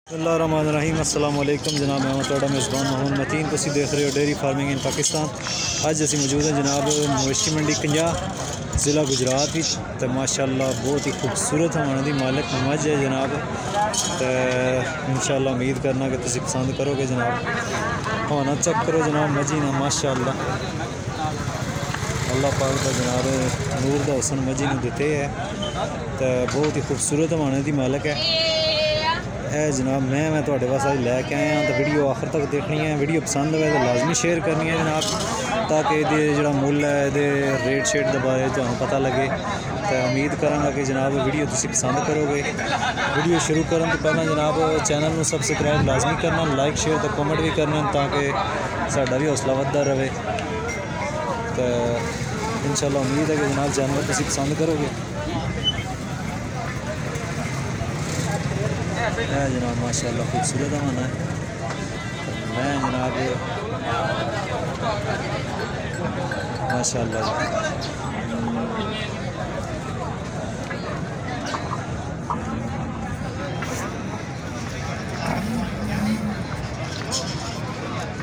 बिस्मिल्लाहिर्रहमानिर्रहीम अस्सलाम वालेकुम जनाब। मैं थोड़ा मेज़बान मोहम्मद मतीन। तुसी देख रहे हो डेयरी फार्मिंग इन पाकिस्तान। अज असी मौजूद हैं जनाब मवेशी मंडी कंजा ज़िला गुजरात ही। तो माशाअल्लाह बहुत ही खूबसूरत हमारे दी मालिक मझ है जनाब। तो इंशाअल्लाह उम्मीद करना कि तुसी पसंद करोगे जनाब। होना चेक करो जनाब मझी ना माशाअल्लाह अल्लाह पाक का जनाब नूर दा हुसन मझी ने दिते है। तो बहुत ही खूबसूरत हमारे दी मालिक है जनाब। मैं थोड़े वास्ते लैके आया तो वीडियो आखिर तक देखनी है। वीडियो पसंद आए तो लाजमी शेयर करनी है जनाब, ताकि ये जो मुल है ये रेट शेट के बारे तुहानू पता लगे। तो उम्मीद कराँगा कि जनाब वीडियो तुसी पसंद करोगे। वीडियो शुरू करने तो पहले जनाब चैनल में सबसक्राइब लाजमी करना, लाइक शेयर तो कमेंट भी करना, ताकि साडा भी हौसला वधदा रहे। तो इंशाअल्लाह उम्मीद है कि जनाब जानवर तुसी पसंद करोगे। है जनाब माशाअल्लाह खूबसूरत हमारा है। मैं जनाब माशाअल्लाह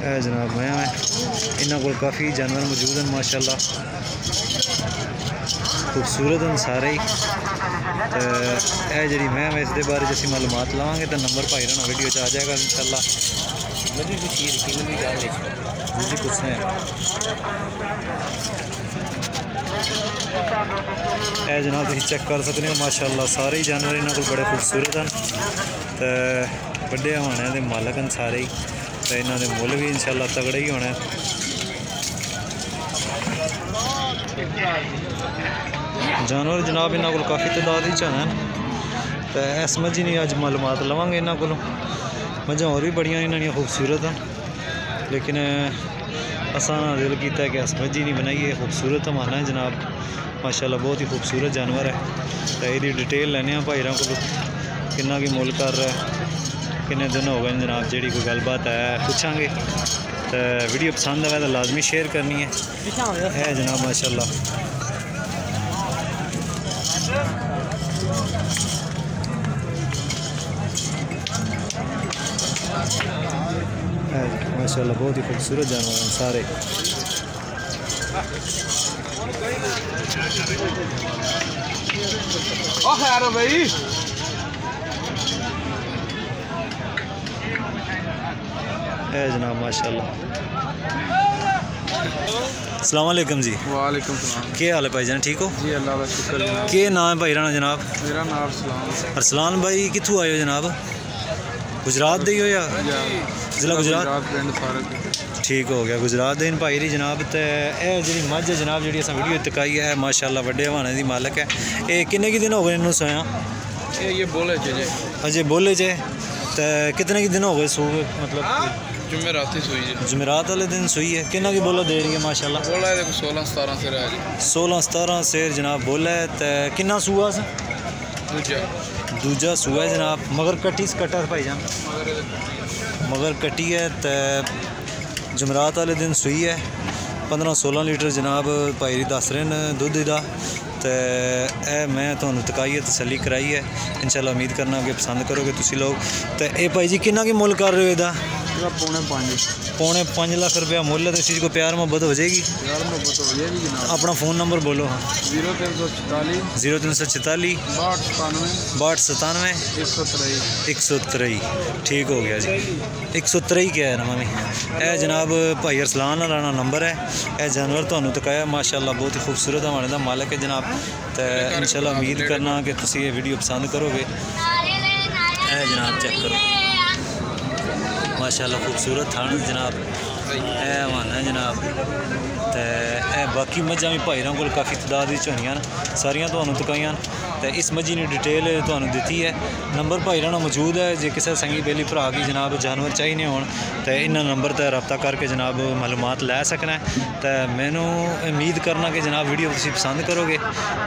है जनाब मैं इन्हों को काफ़ी जानवर मौजूद हैं माशाअल्लाह खूबसूरत हैं सारे ही। तो यह जी मैं इस बारे असीं मालूमात लवांगे तो नंबर भाई रहना वीडियो आ जाएगा इंशाअल्लाह। जी कुछ है जनाब तुम चेक कर सकते हो माशाअल्लाह सारे ही जानवर इन्हों को बड़े खूबसूरत हैं। तो बड़े हवाने के मालक हैं सारे ही। तो इन्हों के मुल भी इंशाअल्लाह तगड़े ही होने। जानवर जनाब इन्हों को काफ़ी तादाद ही हैं। तो इस मझी नहीं अज मालूमात लवांगे इन्हों को। मझा और भी बड़िया इन्हों खूबसूरत हैं, लेकिन असा दिल किया कि इस मझी नहीं बनाइए। खूबसूरत हमारा है जनाब माशाअल्लाह बहुत ही खूबसूरत जानवर है। तो यदी डिटेल लैने भाईर को किन्ना की मुल कर रहा है, किन्ने दिन हो गए जनाब जी कोई गलबात है पूछांगे। तो वीडियो पसंद आए तो लाजमी शेयर करनी है जनाब माशाअल्लाह। माशाअल्लाह बहुत ही खूबसूरत जानवर हैं सारे। भाई है जनाब माशाअल्लाह। अस्सलाम वालेकुम जी। वालेकुम सलाम। क्या हाल है भाई जान, ठीक हो जी अल्लाह का शुक्र। क्या नाम है भाई राना जनाब? मेरा नाम अरसलान। अरसलान भाई कित्थों आए हो जनाब? गुजरात दे हो या जिला गुजरात? ठीक हो गया गुजरात दे भाई री जनाब। तो यह जी मझ है जनाब जी वीडियो तकाई है माशाअल्लाह बड़े हवाने की मालक है। ये किन्ने की दिन हो गए इन्हों सोया? ये बोले चे अजय बोले चे। तो कितने की दिन हो गए सो मतलब? जुमेरात सुई है। जुमेरात वाले दिन सुई है। किन्ना की बोला दे रही है माशाअल्लाह? बोला है 16-17 से 16-17 शेर जनाब बोला है। तो किन्ना सूआ से? दूजा सूआ है जनाब। मगर कट्टी कट्टा भाई जान मगर कट्टी है। तो जुमेरात वाले दिन सुई है 15-16 लीटर जनाब भाई दस रहे हैं दुध का। तो मैं तुहानू तकाई तसली कराई है इंशाअल्लाह उम्मीद करना कि पसंद करोगे तुसी लोग। तो ये भाई जी किन्ना की मुल कर रहे हो इहदा? पौने 5 लाख रुपया मुल है। तो इसी को प्यार मोहब्बत हो जाएगी? अपना फ़ोन नंबर बोलो। 0344 6297 123। ठीक हो गया जी 123 क्या है ना मामी। यह जनाब भाई अरसलान राना नंबर है। यह जानवर तुहानू तकाया माशाअल्लाह बहुत ही खूबसूरत हमारे दा मालक है जनाब। तो इंशाअल्लाह उम्मीद करना कि तुसी ये वीडियो पसंद करोगे। जनाब चेक करो माशाअल्लाह खूबसूरत थान जनाब है जनाब। तो बाकी मझा भी भाईर को काफ़ी तादाद होनी सारिया तो तकाइया। तो इस मझी ने डिटेल तो दी है। नंबर भाईर मौजूद है जे किसी संगी बेली भरा की जनाब जानवर चाहिए हो तो इन नंबर पर रब्ता करके जनाब मालूमात लै सकना है। तो मैनू उम्मीद करना कि जनाब वीडियो तुम पसंद करोगे।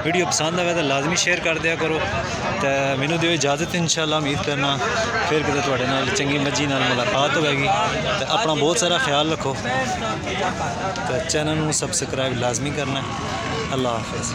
वीडियो पसंद आए तो लाजमी शेयर कर दिया करो। तो मैनू दिओ इजाज़त इंशाअल्लाह उम्मीद करना फिर कितने तुहाडे नाल चंगी मझी नाल मुलाकात होगी। तो अपना बहुत सारा ख्याल रखो। तो चैनल में सबसक्राइब लाजमी करना। अल्लाह हाफिज़।